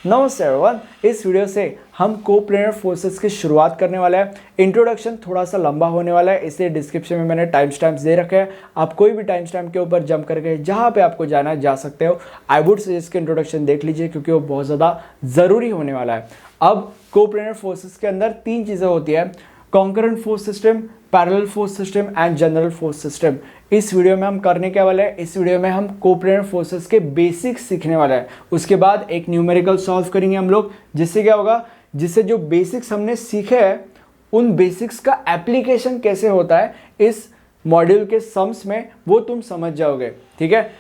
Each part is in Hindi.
नमस्ते एवरीवन, इस वीडियो से हम कोप्लेनर फोर्सेस की शुरुआत करने वाले हैं। इंट्रोडक्शन थोड़ा सा लंबा होने वाला है, इसलिए डिस्क्रिप्शन में मैंने टाइम स्टैम्प्स दे रखे हैं। आप कोई भी टाइम स्टैम्प के ऊपर जंप करके जहां पे आपको जाना है जा सकते हो। आई वुड सजेस्ट कि इंट्रोडक्शन देख लीजिए क्योंकि वो बहुत ज़्यादा ज़रूरी होने वाला है। अब कोप्लेनर फोर्सेस के अंदर तीन चीज़ें होती है: concurrent force system, parallel force system and general force system. इस वीडियो में हम करने क्या वाले हैं, इस वीडियो में हम कोप्लेनर फोर्सेस के बेसिक्स सीखने वाले हैं। उसके बाद एक न्यूमेरिकल सॉल्व करेंगे हम लोग, जिससे क्या होगा, जिससे जो बेसिक्स हमने सीखे हैं उन बेसिक्स का एप्लीकेशन कैसे होता है इस मॉड्यूल के सम्स में, वो तुम समझ जाओगे। ठीक है,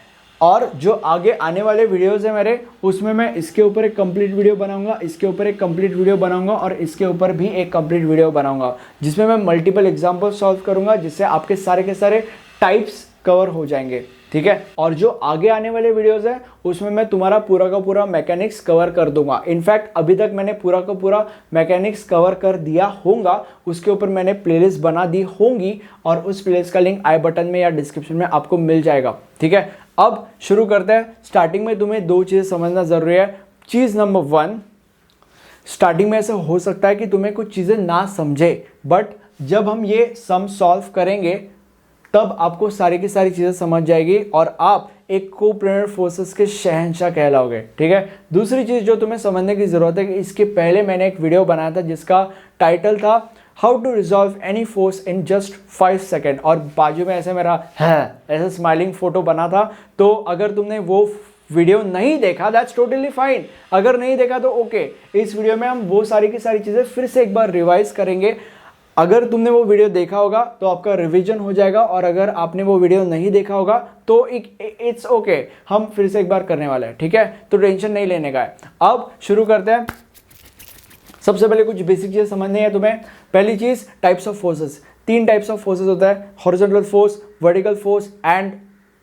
और जो आगे आने वाले वीडियोस है मेरे, उसमें मैं इसके ऊपर एक कंप्लीट वीडियो बनाऊंगा, इसके ऊपर एक कंप्लीट वीडियो बनाऊंगा और इसके ऊपर भी एक कंप्लीट वीडियो बनाऊंगा, जिसमें मैं मल्टीपल एग्जांपल सॉल्व करूंगा, जिससे आपके सारे के सारे टाइप्स कवर हो जाएंगे। ठीक है, और जो आगे आने वाले वीडियोस है उसमें मैं तुम्हारा पूरा का पूरा मैकेनिक्स कवर कर दूंगा। इनफैक्ट अभी तक मैंने पूरा का पूरा मैकेनिक्स कवर कर दिया होगा, उसके ऊपर मैंने प्लेलिस्ट बना दी होंगी और उस प्लेलिस्ट का लिंक आई बटन में या डिस्क्रिप्शन में आपको मिल जाएगा। ठीक है, अब शुरू करते हैं। स्टार्टिंग में तुम्हें दो चीज़ें समझना जरूरी है। चीज़ नंबर 1, स्टार्टिंग में ऐसा हो सकता है कि तुम्हें कुछ चीज़ें ना समझे, बट जब हम ये सम सॉल्व करेंगे तब आपको सारी की सारी चीज़ें समझ जाएगी और आप एक कोप्लेनर फोर्सेस के शहंशाह कहलाओगे। ठीक है, दूसरी चीज़ जो तुम्हें समझने की ज़रूरत है कि इसके पहले मैंने एक वीडियो बनाया था जिसका टाइटल था how to resolve any force in just 5 second, और बाजू में ऐसे मेरा ऐसा स्माइलिंग फोटो बना था। तो अगर तुमने वो वीडियो नहीं देखा, दैट्स टोटली फाइन। अगर नहीं देखा तो ओके, इस वीडियो में हम वो सारी की सारी चीज़ें फिर से एक बार रिवाइज करेंगे। अगर तुमने वो वीडियो देखा होगा तो आपका रिवीजन हो जाएगा, और अगर आपने वो वीडियो नहीं देखा होगा तो इट्स ओके, हम फिर से एक बार करने वाले हैं। ठीक है, तो टेंशन नहीं लेने का है। अब शुरू करते हैं। सबसे पहले कुछ बेसिक चीज़ समझनी है तुम्हें। पहली चीज़, types of forces. 3 types of forces होता है: horizontal force, vertical force and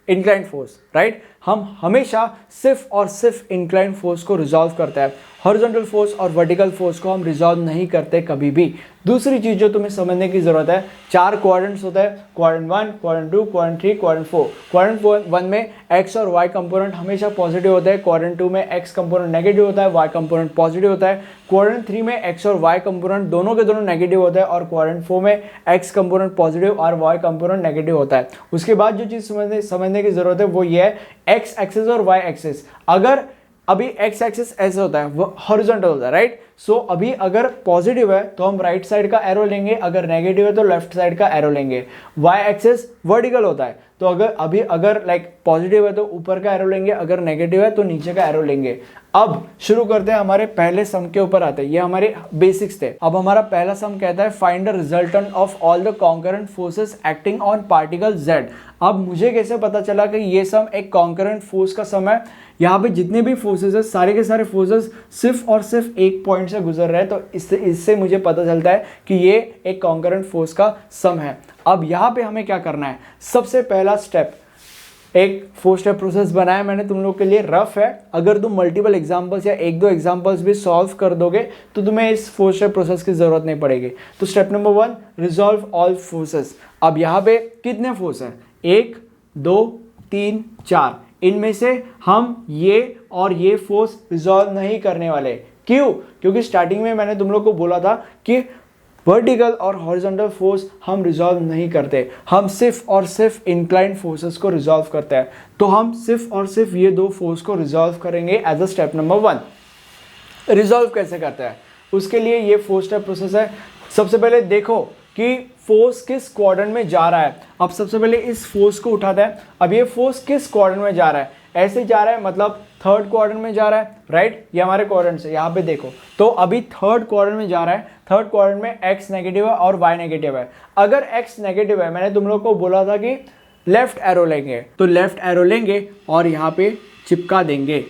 inclined force. Right, हम हमेशा सिर्फ और सिर्फ इंक्लाइंड फोर्स को रिजॉल्व करते हैं, हॉरिजॉन्टल फोर्स और वर्टिकल फोर्स को हम रिजॉल्व नहीं करते कभी भी। दूसरी चीज जो तुम्हें समझने की जरूरत है, 4 क्वाड्रेंट्स होते हैं: quadrant 1, quadrant 2, quadrant 3, quadrant 4। Quadrant 1 में एक्स और वाई कंपोनेंट हमेशा पॉजिटिव होता है, क्वाड्रेंट 2 में एक्स कंपोनेंट नेगेटिव होता है, वाई कंपोनेंट पॉजिटिव होता है, क्वाड्रेंट 3 में एक्स और वाई कंपोनेंट दोनों के दोनों नेगेटिव होता है, और क्वाड्रेंट 4 में एक्स कंपोनेंट पॉजिटिव और वाई कंपोनेंट नेगेटिव होता है। उसके बाद जो चीज समझने की जरूरत है वो ये है, एक्स एक्सिस और वाई एक्सिस। अगर अभी एक्स एक्सिस ऐसे होता है, वो हॉरिजॉन्टल होता है, राइट। सो अभी अगर पॉजिटिव है तो हम राइट साइड का एरो लेंगे, अगर नेगेटिव है तो लेफ्ट साइड का एरो लेंगे। वाई एक्सिस वर्टिकल होता है, तो अगर लाइक पॉजिटिव है तो ऊपर का एरो लेंगे, अगर नेगेटिव है तो नीचे का एरो लेंगे। अब शुरू करते हैं, हमारे पहले सम के ऊपर आते हैं। ये हमारे बेसिक्स थे। अब हमारा पहला सम कहता है find the resultant of all the concurrent forces acting on particle Z. अब मुझे कैसे पता चला कि ये सम एक कॉन्करेंट फोर्स का सम है? यहाँ पे जितने भी फोर्सेस है, सारे के सारे फोर्सेस सिर्फ और सिर्फ एक पॉइंट से गुजर रहे हैं, तो इससे मुझे पता चलता है कि ये एक कॉन्करेंट फोर्स का सम है। अब यहाँ पे हमें क्या करना है? सबसे पहला स्टेप, एक 4 स्टेप प्रोसेस बनाया मैंने तुम लोग के लिए, रफ है। अगर तुम मल्टीपल एग्जांपल्स या 1-2 एग्जांपल्स भी सॉल्व कर दोगे तो तुम्हें इस 4 स्टेप प्रोसेस की जरूरत नहीं पड़ेगी। तो step number 1, resolve all forces. अब यहाँ पे कितने फोर्स हैं? 1, 2, 3, 4। इनमें से हम ये और ये फोर्स रिजॉल्व नहीं करने वाले। क्यों? क्योंकि स्टार्टिंग में मैंने तुम लोग को बोला था कि वर्टिकल और हॉरिजॉन्टल फोर्स हम रिजॉल्व नहीं करते, हम सिर्फ और सिर्फ इंक्लाइंड फोर्सेस को रिजॉल्व करते हैं। तो हम सिर्फ और सिर्फ ये 2 फोर्स को रिजॉल्व करेंगे as a step number 1। Resolve कैसे करते हैं? उसके लिए ये 4 स्टेप प्रोसेस है। सबसे पहले देखो कि फोर्स किस क्वाड्रेंट में जा रहा है। अब सबसे पहले इस फोर्स को उठाते हैं। अब ये फोर्स किस क्वाड्रेंट में जा रहा है? ऐसे जा रहा है, मतलब 3rd क्वाड्रेंट में जा रहा है, राइट। ये हमारे क्वाड्रेंट से यहाँ पे देखो, तो अभी 3rd क्वाड्रेंट में जा रहा है। 3rd क्वाड्रेंट में एक्स नेगेटिव है और वाई नेगेटिव है। अगर एक्स नेगेटिव है, मैंने तुम लोग को बोला था कि लेफ्ट एरो लेंगे, तो लेफ्ट एरो लेंगे और यहाँ पे चिपका देंगे,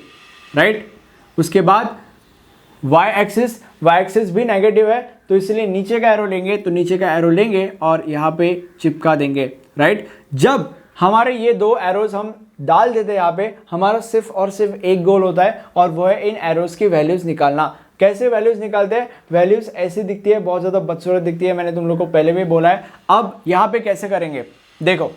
राइट। उसके बाद वाई एक्सिस भी नेगेटिव है, तो इसलिए नीचे का एरो लेंगे, तो नीचे का एरो लेंगे और यहाँ पे चिपका देंगे, राइट। जब हमारे ये 2 एरोज हम डाल देते हैं यहाँ पे, हमारा सिर्फ और सिर्फ एक गोल होता है, और वो है इन एरोज की वैल्यूज निकालना। कैसे वैल्यूज निकालते हैं? वैल्यूज ऐसी दिखती है, बहुत ज़्यादा बदसूरत दिखती है, मैंने तुम लोग को पहले भी बोला है। अब यहाँ पे कैसे करेंगे? देखो,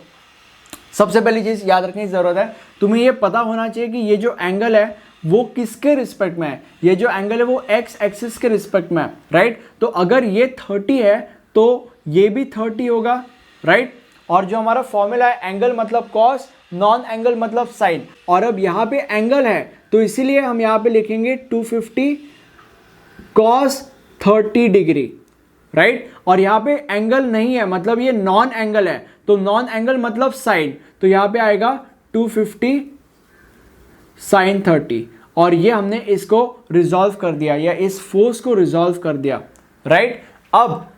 सबसे पहली चीज़ याद रखने की ज़रूरत है, तुम्हें ये पता होना चाहिए कि ये जो एंगल है वो किसके रिस्पेक्ट में है, ये जो एंगल है वो एक्स एक्सिस के रिस्पेक्ट में है, राइट। तो अगर ये 30 है तो ये भी 30 होगा, राइट। और जो हमारा फॉर्मूला है, एंगल मतलब कॉस, नॉन एंगल मतलब साइन, और अब यहाँ पे एंगल है तो इसीलिए हम यहाँ पे लिखेंगे 250 कॉस 30 डिग्री, राइट। और यहाँ पे एंगल नहीं है, मतलब ये नॉन एंगल है, तो नॉन एंगल मतलब साइन, तो यहाँ पे आएगा 250 साइन 30, और ये हमने इसको रिजॉल्व कर दिया, या इस फोर्स को रिजॉल्व कर दिया, राइट। अब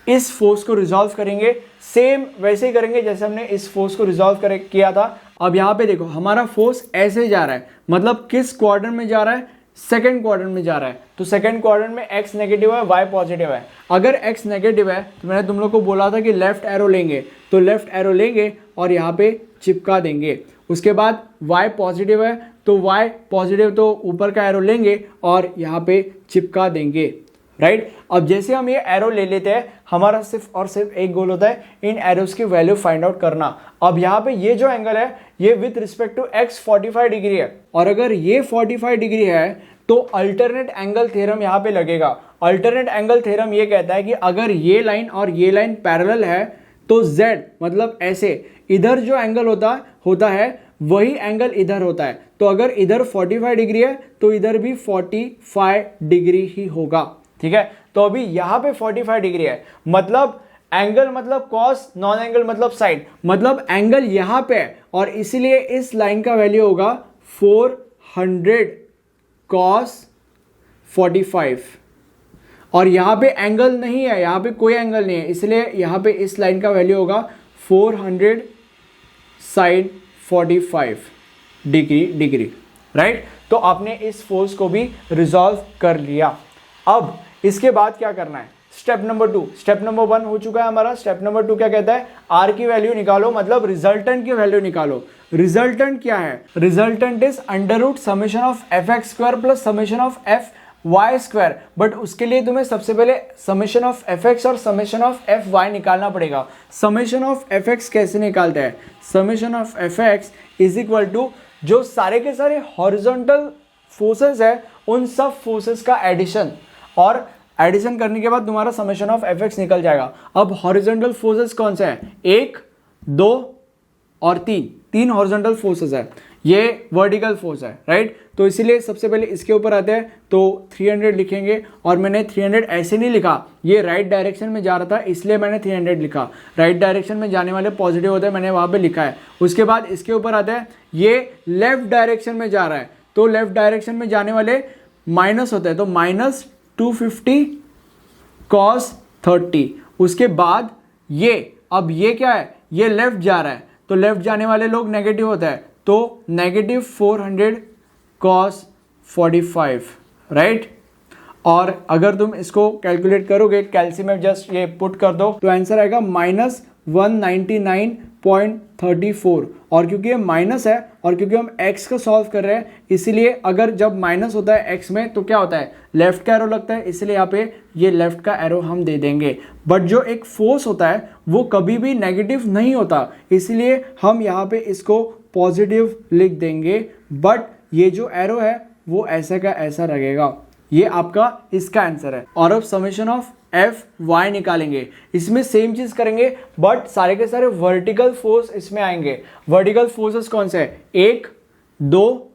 इस फोर्स को रिजॉल्व करेंगे, सेम वैसे ही करेंगे जैसे हमने इस फोर्स को रिजॉल्व किया था। अब यहाँ पे देखो हमारा फोर्स ऐसे जा रहा है, मतलब किस क्वाड्रेंट में जा रहा है, सेकंड क्वाड्रेंट में जा रहा है। तो सेकंड क्वाड्रेंट में x नेगेटिव है, y पॉजिटिव है। अगर x नेगेटिव है तो मैंने तुम लोग को बोला था कि लेफ्ट एरो लेंगे, तो लेफ्ट एरो लेंगे और यहाँ पे चिपका देंगे। उसके बाद y पॉजिटिव है तो y पॉजिटिव, तो ऊपर का एरो लेंगे और यहाँ पे चिपका देंगे, राइट। अब जैसे हम ये एरो ले लेते हैं, हमारा सिर्फ और सिर्फ एक गोल होता है, इन एरोस की वैल्यू फाइंड आउट करना। अब यहाँ पे ये जो एंगल है ये with respect to x 45 degree है, और अगर ये 45 डिग्री है तो अल्टरनेट एंगल थ्योरम यहाँ पे लगेगा। अल्टरनेट एंगल थ्योरम ये कहता है कि अगर ये लाइन और ये लाइन पैरेलल है तो z मतलब ऐसे इधर जो एंगल होता है वही एंगल इधर होता है। तो अगर इधर 45 डिग्री है तो इधर भी 45 डिग्री ही होगा, ठीक है। तो अभी यहाँ पे 45 डिग्री है, मतलब एंगल मतलब कॉस, नॉन एंगल मतलब साइन, मतलब एंगल यहाँ पे है, और इसीलिए इस लाइन का वैल्यू होगा 400 कॉस 45। और यहाँ पे एंगल नहीं है, यहाँ पे कोई एंगल नहीं है, इसलिए यहाँ पे इस लाइन का वैल्यू होगा 400 साइन 45 डिग्री, राइट। तो आपने इस फोर्स को भी रिजॉल्व कर लिया। अब इसके बाद क्या करना है, स्टेप नंबर 2। स्टेप नंबर 1 हो चुका है हमारा, स्टेप नंबर 2 क्या कहता है, आर की वैल्यू निकालो, मतलब रिजल्टेंट की वैल्यू निकालो। रिजल्टेंट क्या है, resultant is under root summation of F x square plus summation of F y square. But उसके लिए तुम्हें सबसे पहले समेशन ऑफ एफ एक्स और समेशन ऑफ एफ वाई निकालना पड़ेगा। समेशन ऑफ एफ एक्स कैसे निकालते हैं, summation of F x is equal to जो सारे के सारे हॉरिजॉन्टल फोर्सेस है उन सब फोर्सेस का एडिशन, और एडिशन करने के बाद तुम्हारा समेशन ऑफ एफ एक्स निकल जाएगा। अब हॉरिजॉन्टल फोर्सेस कौन से हैं, 1, 2 और 3 हॉरिजॉन्टल फोर्सेस है, ये वर्टिकल फोर्स है, राइट। तो इसीलिए सबसे पहले इसके ऊपर आते हैं, तो 300 लिखेंगे, और मैंने 300 ऐसे नहीं लिखा, ये राइट डायरेक्शन में जा रहा था इसलिए मैंने 300 लिखा। राइट डायरेक्शन में जाने वाले पॉजिटिव होते हैं, मैंने वहाँ पे लिखा है। उसके बाद इसके ऊपर आते हैं, ये लेफ्ट डायरेक्शन में जा रहा है, तो लेफ्ट डायरेक्शन में जाने वाले माइनस होते हैं, तो माइनस 250 कॉस 30। उसके बाद ये, अब ये क्या है, ये लेफ्ट जा रहा है, तो लेफ्ट जाने वाले लोग नेगेटिव होता है, तो नेगेटिव 400 कॉस 45, राइट। और अगर तुम इसको कैलकुलेट करोगे, कैलसी में जस्ट ये पुट कर दो, तो आंसर आएगा माइनस 199.34। और क्योंकि ये माइनस है और क्योंकि हम x को सॉल्व कर रहे हैं, इसीलिए अगर जब माइनस होता है x में तो क्या होता है, लेफ्ट का एरो लगता है, इसलिए यहाँ पे ये लेफ्ट का एरो हम दे देंगे। बट जो एक फोर्स होता है वो कभी भी नेगेटिव नहीं होता, इसलिए हम यहाँ पे इसको पॉजिटिव लिख देंगे। बट ये जो एरो है वो ऐसा का ऐसा लगेगा। ये आपका इसका आंसर है। और अब समेशन ऑफ एफ वाई निकालेंगे, इसमें सेम चीज करेंगे, बट सारे के सारे वर्टिकल फोर्स इसमें आएंगे। वर्टिकल फोर्सेस कौन से है, 1, 2,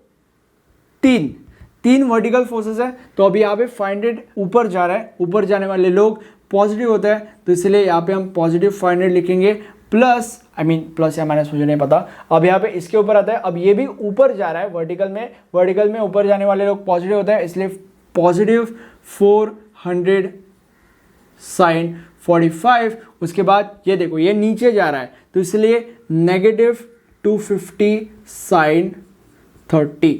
3 वर्टिकल फोर्सेस है। तो अभी यहाँ पे फाइंड इट ऊपर जा रहा है, ऊपर जाने वाले लोग पॉजिटिव होते हैं, तो इसलिए यहाँ पे हम पॉजिटिव फाइंड इट लिखेंगे, प्लस प्लस या माइनस मुझे नहीं पता। अब यहाँ पे इसके ऊपर आता है, अब ये भी ऊपर जा रहा है वर्टिकल में ऊपर जाने वाले लोग पॉजिटिव होते हैं, इसलिए पॉजिटिव 400 साइन 45। उसके बाद ये देखो ये नीचे जा रहा है, तो इसलिए नेगेटिव 250 साइन 30।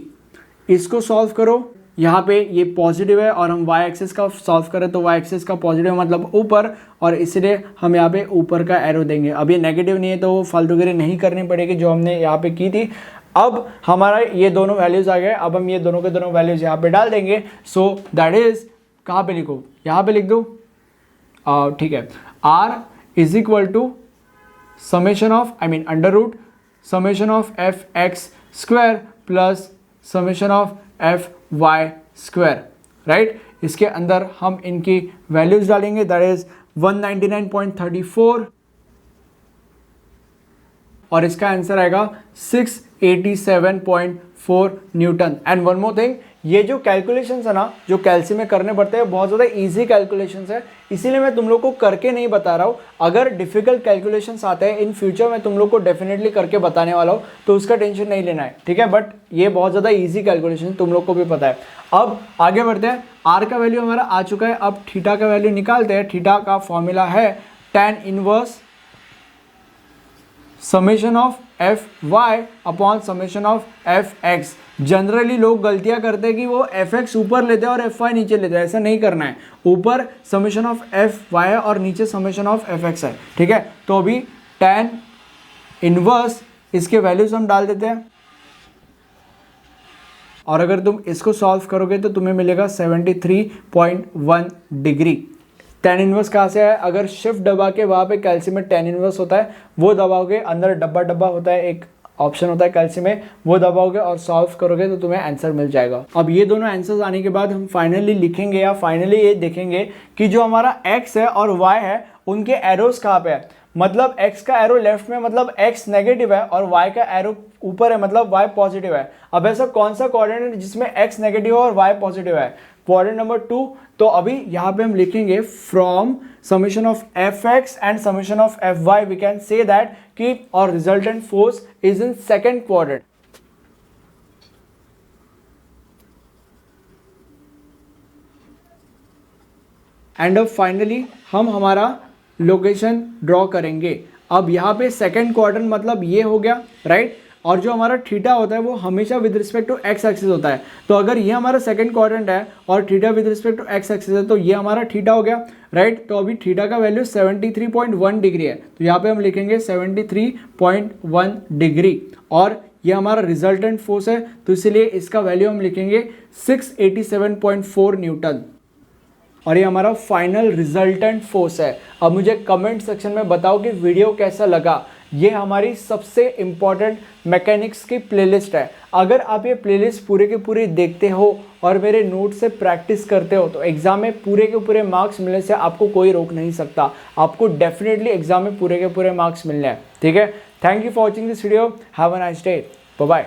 इसको सॉल्व करो, यहाँ पे ये पॉजिटिव है और हम y एक्सिस का सॉल्व करें तो y एक्सिस का पॉजिटिव मतलब ऊपर, और इसलिए हम यहाँ पे ऊपर का एरो देंगे। अब ये नेगेटिव नहीं है तो वो फालतूगिरी नहीं करनी पड़ेगी जो हमने यहाँ पे की थी। अब हमारा ये दोनों वैल्यूज आ गए, अब हम ये दोनों के दोनों वैल्यूज यहाँ पे डाल देंगे। सो दैट इज, कहाँ पे लिखो, यहाँ पे लिख दो, ठीक है। r is equal to summation of under root summation of F x square plus summation of F y square, right. इसके अंदर हम इनकी वैल्यूज डालेंगे, दैट इज 199.34 और इसका आंसर आएगा 687.4 Newton. And one more thing, ये जो कैलकुलेशंस है ना, जो कैल्शियम में करने पड़ते हैं, बहुत ज़्यादा इजी कैलकुलेशंस है, इसीलिए मैं तुम लोग को करके नहीं बता रहा हूँ। अगर डिफिकल्ट कैलकुलेशंस आते हैं इन फ्यूचर में तुम लोग को डेफिनेटली करके बताने वाला हूँ, तो उसका टेंशन नहीं लेना है, ठीक है। बट ये बहुत ज़्यादा ईजी कैलकुलेशन तुम लोग को भी पता है। अब आगे बढ़ते हैं, आर का वैल्यू हमारा आ चुका है, अब थीटा का वैल्यू निकालते हैं। थीटा का फॉर्मूला है tan inverse summation of F y upon summation of F x. Generally लोग गलतियां करते हैं कि वो एफ एक्स ऊपर लेते हैं और एफ वाई नीचे लेते हैं, ऐसा नहीं करना है। ऊपर समेशन ऑफ एफ वाई है और नीचे समेशन ऑफ एफ एक्स है, ठीक है। तो अभी tan इनवर्स इसके वैल्यूज हम डाल देते हैं और अगर तुम इसको सॉल्व करोगे तो तुम्हें मिलेगा 73.1 डिग्री। tan इनवर्स कहाँ से है? अगर शिफ्ट दबा के वहाँ पे कैल्शियम में tan इनवर्स होता है, वो दबाओगे, अंदर डब्बा होता है, एक ऑप्शन होता है कैल्शियम में, वो दबाओगे और सॉल्व करोगे तो तुम्हें आंसर मिल जाएगा। अब ये दोनों आंसर्स आने के बाद हम फाइनली लिखेंगे या फाइनली ये देखेंगे कि जो हमारा x है और y है उनके एरोस कहाँ पे है। मतलब x का एरो लेफ्ट में मतलब x नेगेटिव है और y का एरो ऊपर है मतलब y पॉजिटिव है। अब ऐसा कौन सा कोऑर्डिनेट है जिसमें x नेगेटिव है और y पॉजिटिव है? Coordinate number 2। तो अभी यहाँ पे हम लिखेंगे from summation of F x and summation of F y we can say that कि और resultant force is in second quadrant. And अब फाइनली हम हमारा लोकेशन ड्रॉ करेंगे। अब यहाँ पे सेकेंड क्वाड्रेंट मतलब ये हो गया, राइट। और जो हमारा थीटा होता है वो हमेशा with respect to x axis होता है। तो अगर ये हमारा सेकंड क्वाड्रेंट है और theta with respect to x axis है तो ये हमारा थीटा हो गया, राइट। तो अभी थीटा का वैल्यू 73.1 डिग्री है, तो यहाँ पे हम लिखेंगे 73.1 डिग्री और ये हमारा रिजल्टेंट फोर्स है, तो इसलिए इसका वैल्यू हम लिखेंगे 687.4 न्यूटन और ये हमारा फाइनल रिजल्टेंट फोर्स है। अब मुझे कमेंट सेक्शन में बताओ कि वीडियो कैसा लगा। ये हमारी सबसे इम्पॉर्टेंट मैकेनिक्स की प्लेलिस्ट है। अगर आप ये प्लेलिस्ट पूरे के पूरे देखते हो और मेरे नोट से प्रैक्टिस करते हो तो एग्जाम में पूरे के पूरे मार्क्स मिलने से आपको कोई रोक नहीं सकता। आपको डेफिनेटली एग्जाम में पूरे के पूरे मार्क्स मिलने हैं, ठीक है। Thank you for watching this video. Have a nice day. Bye bye.